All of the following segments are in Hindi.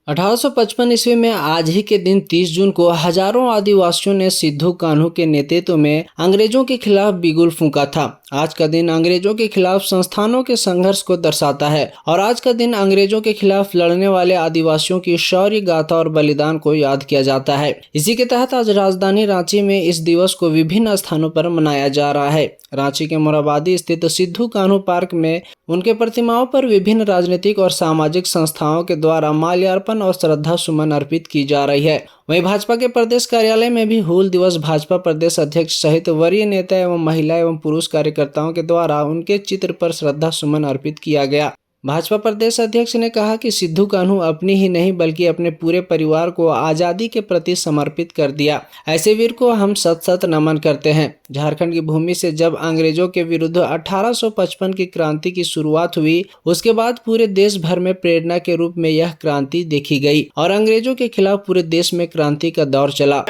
1855 ईस्वी में आज ही के दिन 30 जून को हजारों आदिवासियों ने सिद्धू कान्हू के नेतृत्व में अंग्रेजों के खिलाफ बिगुल फूंका था। आज का दिन अंग्रेजों के खिलाफ संस्थानों के संघर्ष को दर्शाता है और आज का दिन अंग्रेजों के खिलाफ लड़ने वाले आदिवासियों की शौर्य गाथा और बलिदान को याद किया जाता है। इसी के तहत आज राजधानी रांची में इस दिवस को विभिन्न स्थानों पर मनाया जा रहा है। रांची के मोरहाबादी स्थित सिद्धू कान्हू पार्क में उनके प्रतिमाओं पर विभिन्न राजनीतिक और सामाजिक संस्थाओं के द्वारा माल्यार्पण और श्रद्धा सुमन अर्पित की जा रही है। वहीं भाजपा के प्रदेश कार्यालय में भी हूल दिवस भाजपा प्रदेश अध्यक्ष सहित वरीय नेता एवं महिला एवं पुरुष कार्यकर्ताओं के द्वारा उनके चित्र पर श्रद्धा सुमन अर्पित किया गया। भाजपा प्रदेश अध्यक्ष ने कहा कि सिद्धू कान्हू अपनी ही नहीं बल्कि अपने पूरे परिवार को आजादी के प्रति समर्पित कर दिया। ऐसे वीर को हम सत सत नमन करते हैं। झारखंड की भूमि से जब अंग्रेजों के विरुद्ध 1855 की क्रांति की शुरुआत हुई, उसके बाद पूरे देश भर में प्रेरणा के रूप में यह क्रांति देखी गई और अंग्रेजों के खिलाफ पूरे देश में क्रांति का दौर चला,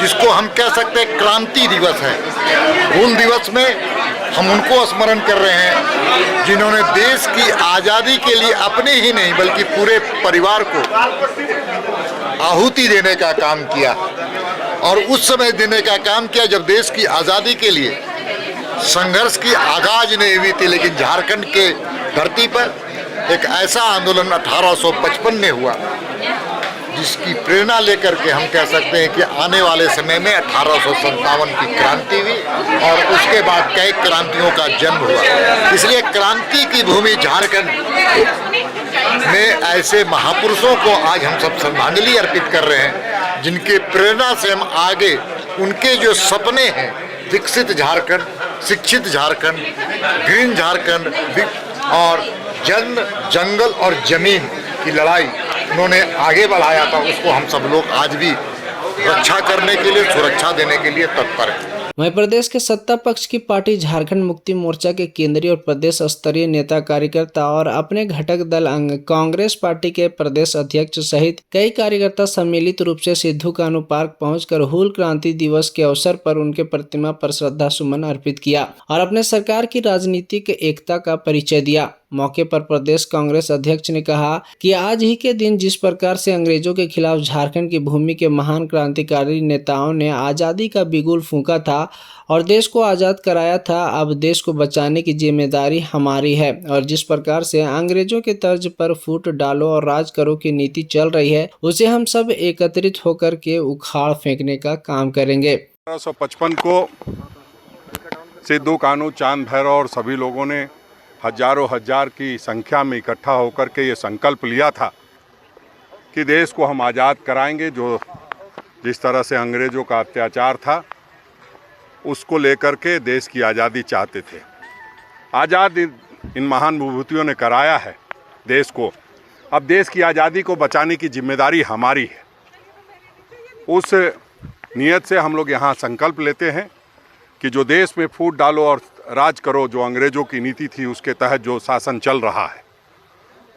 जिसको हम कह सकते हैं क्रांति दिवस है। हूल दिवस में हम उनको स्मरण कर रहे हैं जिन्होंने देश की आज़ादी के लिए अपने ही नहीं बल्कि पूरे परिवार को आहुति देने का काम किया और उस समय देने का काम किया जब देश की आज़ादी के लिए संघर्ष की आगाज नहीं हुई थी। लेकिन झारखंड के धरती पर एक ऐसा आंदोलन 1855 में हुआ जिसकी प्रेरणा लेकर के हम कह सकते हैं कि आने वाले समय में 1857 की क्रांति हुई और उसके बाद कई क्रांतियों का जन्म हुआ। इसलिए क्रांति की भूमि झारखंड में ऐसे महापुरुषों को आज हम सब श्रद्धांजलि अर्पित कर रहे हैं, जिनके प्रेरणा से हम आगे उनके जो सपने हैं, विकसित झारखंड, शिक्षित झारखंड, ग्रीन झारखंड और जंगल और जमीन की लड़ाई उन्होंने आगे बढ़ाया था, उसको हम सब लोग आज भी रक्षा करने के लिए, सुरक्षा देने के लिए तत्पर हैं। वहीं प्रदेश के सत्ता पक्ष की पार्टी झारखंड मुक्ति मोर्चा के केंद्रीय और प्रदेश स्तरीय नेता कार्यकर्ता और अपने घटक दल कांग्रेस पार्टी के प्रदेश अध्यक्ष सहित कई कार्यकर्ता सम्मिलित रूप से सिद्धू कान्हू पार्क पहुंचकर हूल क्रांति दिवस के अवसर पर उनके प्रतिमा पर श्रद्धा सुमन अर्पित किया और अपने सरकार की राजनीतिक एकता का परिचय दिया। मौके पर प्रदेश कांग्रेस अध्यक्ष ने कहा कि आज ही के दिन जिस प्रकार से अंग्रेजों के खिलाफ झारखंड की भूमि के महान क्रांतिकारी नेताओं ने आज़ादी का बिगुल फूंका था और देश को आज़ाद कराया था, अब देश को बचाने की जिम्मेदारी हमारी है और जिस प्रकार से अंग्रेजों के तर्ज पर फूट डालो और राज करो की नीति चल रही है, उसे हम सब एकत्रित होकर के उखाड़ फेंकने का काम करेंगे। 1855 को सिद्धू कान्हू, चांद भैरव और सभी लोगों ने हजारों हजार की संख्या में इकट्ठा होकर के ये संकल्प लिया था कि देश को हम आज़ाद कराएंगे। जो जिस तरह से अंग्रेज़ों का अत्याचार था उसको लेकर के देश की आज़ादी चाहते थे। आज़ाद इन महान विभूतियों ने कराया है देश को, अब देश की आज़ादी को बचाने की जिम्मेदारी हमारी है। उस नियत से हम लोग यहाँ संकल्प लेते हैं कि जो देश में फूट डालो और राज करो, जो अंग्रेज़ों की नीति थी उसके तहत जो शासन चल रहा है,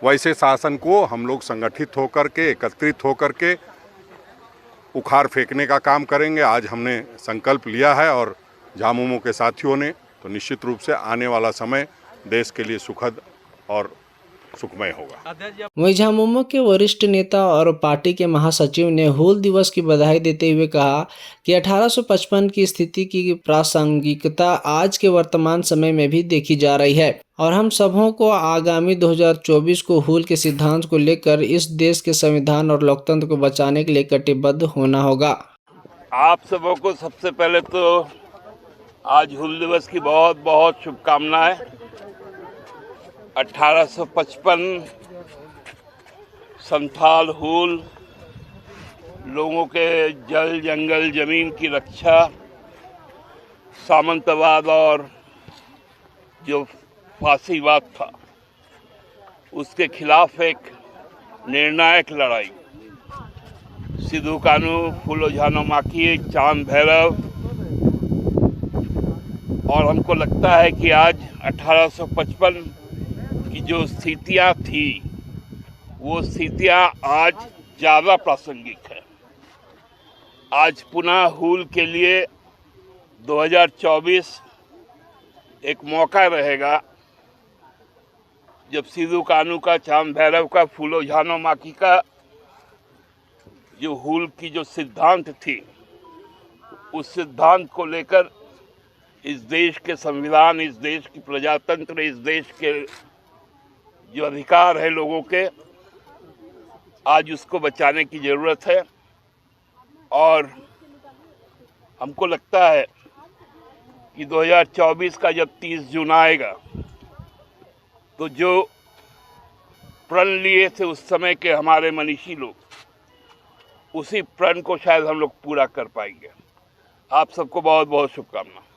वैसे शासन को हम लोग संगठित होकर के, एकत्रित होकर के उखाड़ फेंकने का काम करेंगे। आज हमने संकल्प लिया है और झामुमो के साथियों ने, तो निश्चित रूप से आने वाला समय देश के लिए सुखद और सुखमय होगा। वहीं झामुमो के वरिष्ठ नेता और पार्टी के महासचिव ने हूल दिवस की बधाई देते हुए कहा कि 1855 की स्थिति की प्रासंगिकता आज के वर्तमान समय में भी देखी जा रही है और हम सबों को आगामी 2024 को हूल के सिद्धांत को लेकर इस देश के संविधान और लोकतंत्र को बचाने के लिए कटिबद्ध होना होगा। आप सबों को सबसे पहले तो आज हूल दिवस की बहुत बहुत शुभकामनाएं। 1855 संथाल हूल, लोगों के जल जंगल जमीन की रक्षा, सामंतवाद और जो फांसीवाद था उसके खिलाफ एक निर्णायक लड़ाई। सिद्धू कान्हू, फूलो झानो माकी, चांद भैरव, और हमको लगता है कि आज 1855 की जो स्थितियाँ थी वो स्थितियाँ आज ज़्यादा प्रासंगिक है। आज पुनः हूल के लिए 2024 एक मौका रहेगा जब सिद्धू कान्हू का, चांद भैरव का, फूलो झानो माकी का जो हुल की जो सिद्धांत थी, उस सिद्धांत को लेकर इस देश के संविधान, इस देश की प्रजातंत्र, इस देश के जो अधिकार है लोगों के, आज उसको बचाने की ज़रूरत है। और हमको लगता है कि 2024 का जब 30 जून आएगा तो जो प्रण लिए थे उस समय के हमारे मनीषी लोग, उसी प्रण को शायद हम लोग पूरा कर पाएंगे। आप सबको बहुत बहुत शुभकामनाएं।